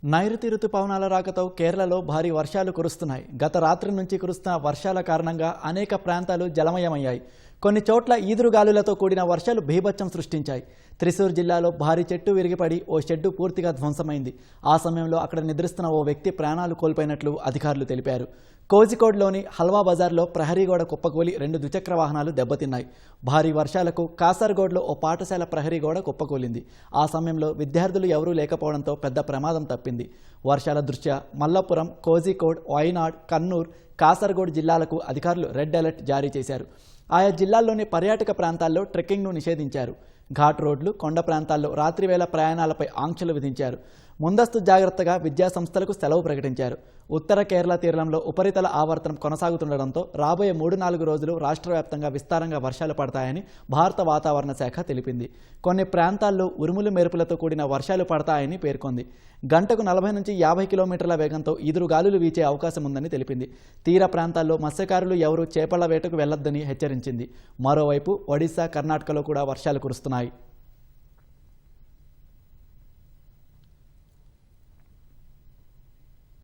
నైరుతి రుతుపవనాల రాకతో కేరళలో భారీ వర్షాలు కురుస్తున్నాయి. గత రాత్రి నుంచి కురుస్తున్న వర్షాల కారణంగా అనేక ప్రాంతాలు జలమయమయ్యాయి. కొన్ని చోట్ల ఈదురుగాలులతో కూడిన వర్షాలు బీభత్సం సృష్టించాయి. త్రిశూర్ జిల్లాలో భారీ చెట్టు విరిగిపడి ఓ షెడ్డు పూర్తిగా ధ్వంసమైంది. ఆ సమయంలో అక్కడ నిద్రిస్తున్న ఓ వ్యక్తి ప్రాణాలు కోల్పోయినట్లు అధికారులు తెలిపారు. కోజికోడ్లోని హల్వా బజార్లో ప్రహరీ గోడ కుప్పకూలి 2 ద్విచక్ర వాహనాలు దెబ్బతిన్నాయి. భారీ వర్షాలకు కాసర్గోడ్లో ఓ పాఠశాల ప్రహరీ గోడ కుప్పకూలింది. ఆ సమయంలో విద్యార్థులు ఎవరూ లేకపోవడంతో పెద్ద ప్రమాదం తప్పింది. వర్షాల దృష్ట్యా మల్లపురం, కోజికోడ్, వయనాడ్, కన్నూర్, కాసర్గోడ్ జిల్లాలకు అధికారులు రెడ్ అలర్ట్ జారీ చేశారు. ఆయా జిల్లాల్లోని పర్యాటక ప్రాంతాల్లో ట్రెక్కింగ్ను నిషేధించారు. ఘాట్ రోడ్లు, కొండ ప్రాంతాల్లో రాత్రివేళ ప్రయాణాలపై ఆంక్షలు విధించారు. ముందస్తు జాగ్రత్తగా విద్యాసంస్థలకు సెలవు ప్రకటించారు. ఉత్తర కేరళ తీరంలో ఉపరితల ఆవర్తనం కొనసాగుతుండటంతో రాబోయే 3-4 రోజులు రాష్ట్ర వ్యాప్తంగా విస్తారంగా వర్షాలు పడతాయని భారత వాతావరణ శాఖ తెలిపింది. కొన్ని ప్రాంతాల్లో ఉరుములు మెరుపులతో కూడిన వర్షాలు పడతాయని పేర్కొంది. గంటకు 40 నుంచి 50 కిలోమీటర్ల వేగంతో ఈదురుగాలులు వీచే అవకాశం ఉందని తెలిపింది. తీర ప్రాంతాల్లో మత్స్యకారులు ఎవరూ చేపల వేటకు వెళ్లొద్దని హెచ్చరించింది. మరోవైపు ఒడిశా, కర్ణాటకలో కూడా వర్షాలు కురుస్తున్నాయి.